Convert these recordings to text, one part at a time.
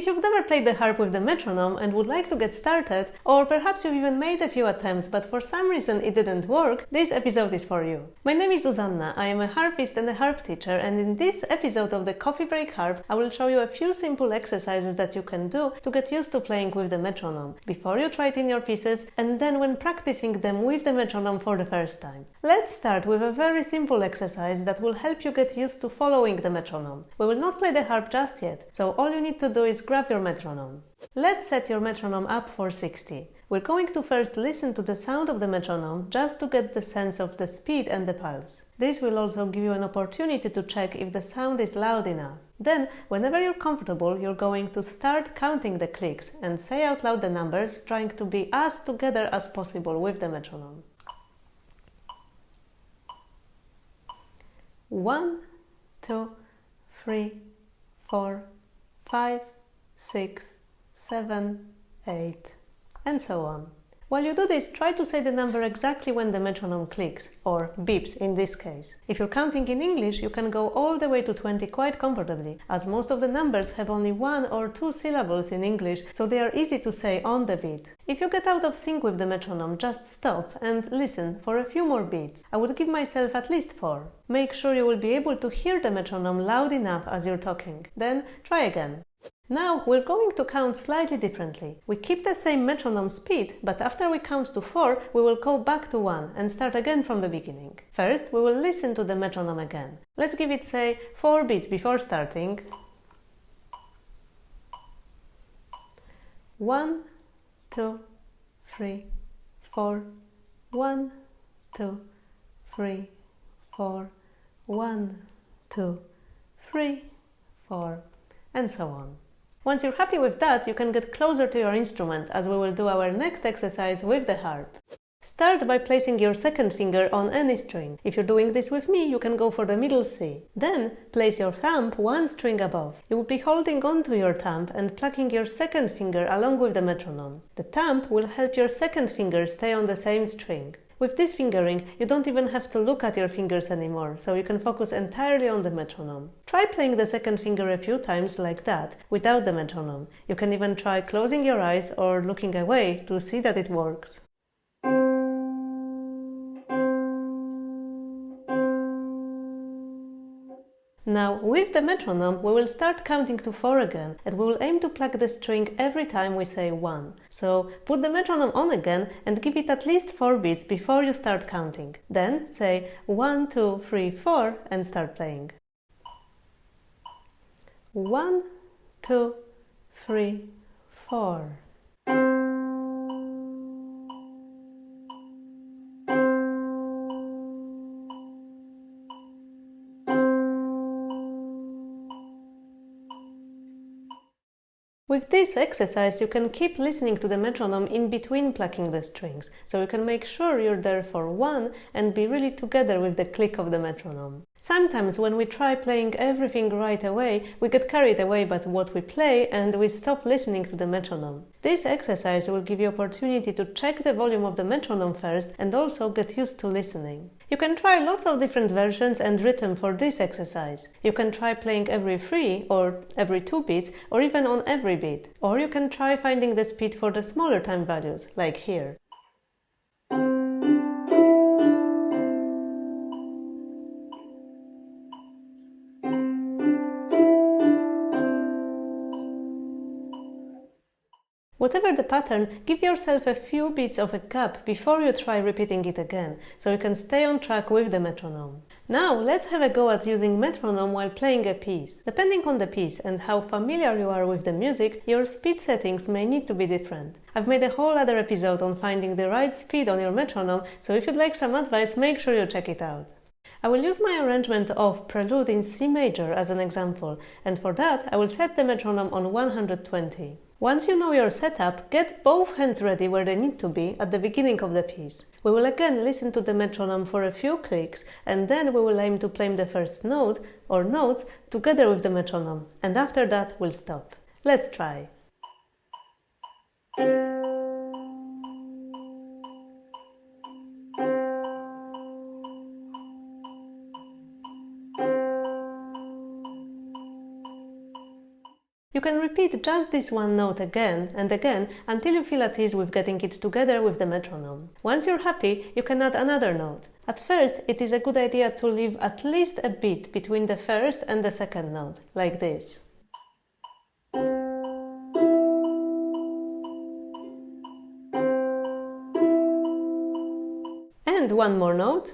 you've never played the harp with the metronome and would like to get started, or perhaps you've even made a few attempts but for some reason it didn't work, this episode is for you. My name is Zuzanna, I am a harpist and a harp teacher, and in this episode of the Coffee Break Harp I will show you a few simple exercises that you can do to get used to playing with the metronome, before you try it in your pieces and then when practicing them with the metronome for the first time. Let's start with a very simple exercise that will help you get used to following the metronome. We will not play the harp just yet, so all you need to do is grab your metronome. Let's set your metronome up for 60. We're going to first listen to the sound of the metronome just to get the sense of the speed and the pulse. This will also give you an opportunity to check if the sound is loud enough. Then, whenever you're comfortable, you're going to start counting the clicks and say out loud the numbers, trying to be as together as possible with the metronome. 1, 2, 3, 4, 5, 6, 7, 8, and so on. While you do this, try to say the number exactly when the metronome clicks, or beeps in this case. If you're counting in English, you can go all the way to 20 quite comfortably, as most of the numbers have only 1 or 2 syllables in English, so they are easy to say on the beat. If you get out of sync with the metronome, just stop and listen for a few more beats. I would give myself at least 4. Make sure you will be able to hear the metronome loud enough as you're talking. Then try again. Now we're going to count slightly differently. We keep the same metronome speed, but after we count to 4, we will go back to 1 and start again from the beginning. First, we will listen to the metronome again. Let's give it, say, 4 beats before starting. 1, 2, 3, 4. 1, 2, 3, 4. 1, 2, 3, 4, and so on. Once you're happy with that, you can get closer to your instrument, as we will do our next exercise with the harp. Start by placing your second finger on any string. If you're doing this with me, you can go for the middle C. Then place your thumb one string above. You will be holding onto your thumb and plucking your second finger along with the metronome. The thumb will help your second finger stay on the same string. With this fingering, you don't even have to look at your fingers anymore, so you can focus entirely on the metronome. Try playing the second finger a few times like that, without the metronome. You can even try closing your eyes or looking away to see that it works. Now, with the metronome, we will start counting to 4 again, and we will aim to pluck the string every time we say 1. So, put the metronome on again and give it at least 4 beats before you start counting. Then say 1, 2, 3, 4 and start playing. 1, 2, 3, 4. With this exercise, you can keep listening to the metronome in between plucking the strings, so you can make sure you're there for 1 and be really together with the click of the metronome. Sometimes when we try playing everything right away, we get carried away by what we play and we stop listening to the metronome. This exercise will give you opportunity to check the volume of the metronome first and also get used to listening. You can try lots of different versions and rhythm for this exercise. You can try playing every 3 or every 2 beats or even on every beat. Or you can try finding the speed for the smaller time values, like here. Whatever the pattern, give yourself a few beats of a gap before you try repeating it again, so you can stay on track with the metronome. Now let's have a go at using metronome while playing a piece. Depending on the piece and how familiar you are with the music, your speed settings may need to be different. I've made a whole other episode on finding the right speed on your metronome, so if you'd like some advice, make sure you check it out. I will use my arrangement of Prelude in C major as an example, and for that I will set the metronome on 120. Once you know your setup, get both hands ready where they need to be at the beginning of the piece. We will again listen to the metronome for a few clicks, and then we will aim to play the first note or notes together with the metronome, and after that we'll stop. Let's try. You can repeat repeat just this one note again and again until you feel at ease with getting it together with the metronome. Once you're happy, you can add another note. At first, it is a good idea to leave at least a beat between the first and the second note, like this. And one more note.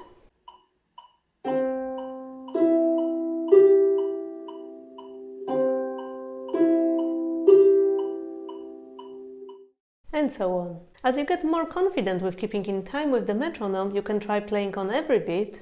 And so on. As you get more confident with keeping in time with the metronome, you can try playing on every beat.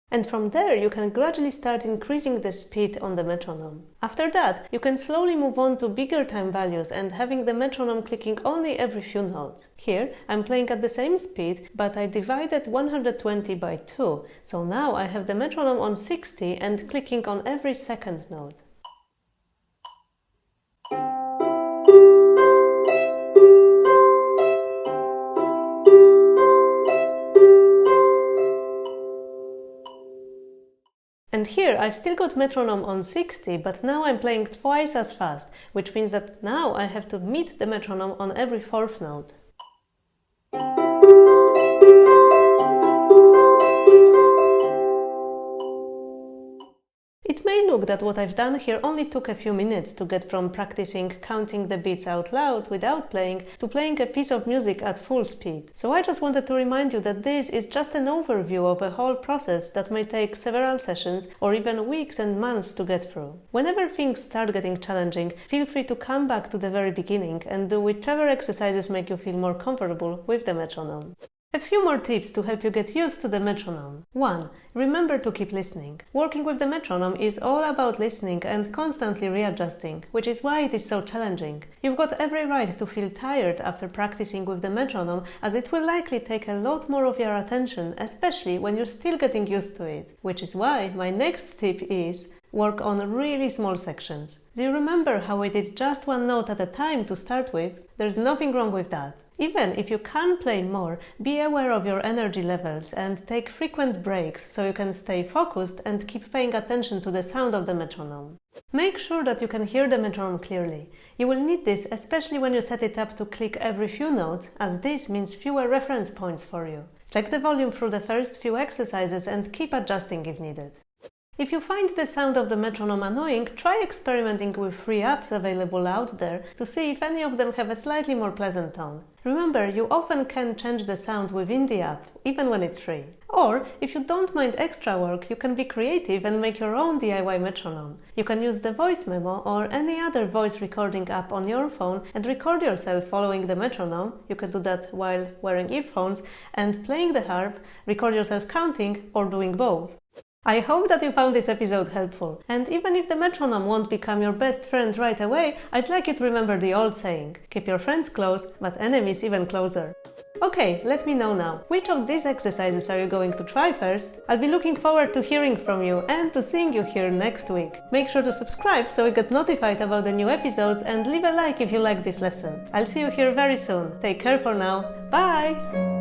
And from there, you can gradually start increasing the speed on the metronome. After that, you can slowly move on to bigger time values and having the metronome clicking only every few notes. Here, I'm playing at the same speed, but I divided 120 by 2, so now I have the metronome on 60 and clicking on every second note. And here I've still got metronome on 60, but now I'm playing twice as fast, which means that now I have to meet the metronome on every fourth note. It may look that what I've done here only took a few minutes to get from practicing counting the beats out loud without playing to playing a piece of music at full speed. So I just wanted to remind you that this is just an overview of a whole process that may take several sessions or even weeks and months to get through. Whenever things start getting challenging, feel free to come back to the very beginning and do whichever exercises make you feel more comfortable with the metronome. A few more tips to help you get used to the metronome. 1. Remember to keep listening. Working with the metronome is all about listening and constantly readjusting, which is why it is so challenging. You've got every right to feel tired after practicing with the metronome, as it will likely take a lot more of your attention, especially when you're still getting used to it. Which is why my next tip is work on really small sections. Do you remember how we did just one note at a time to start with? There's nothing wrong with that. Even if you can play more, be aware of your energy levels and take frequent breaks so you can stay focused and keep paying attention to the sound of the metronome. Make sure that you can hear the metronome clearly. You will need this especially when you set it up to click every few notes, as this means fewer reference points for you. Check the volume through the first few exercises and keep adjusting if needed. If you find the sound of the metronome annoying, try experimenting with free apps available out there to see if any of them have a slightly more pleasant tone. Remember, you often can change the sound within the app, even when it's free. Or, if you don't mind extra work, you can be creative and make your own DIY metronome. You can use the voice memo or any other voice recording app on your phone and record yourself following the metronome. You can do that while wearing earphones and playing the harp, record yourself counting, or doing both. I hope that you found this episode helpful, and even if the metronome won't become your best friend right away, I'd like you to remember the old saying, keep your friends close, but enemies even closer. Okay, let me know now, which of these exercises are you going to try first? I'll be looking forward to hearing from you and to seeing you here next week. Make sure to subscribe so you get notified about the new episodes and leave a like if you like this lesson. I'll see you here very soon. Take care for now. Bye!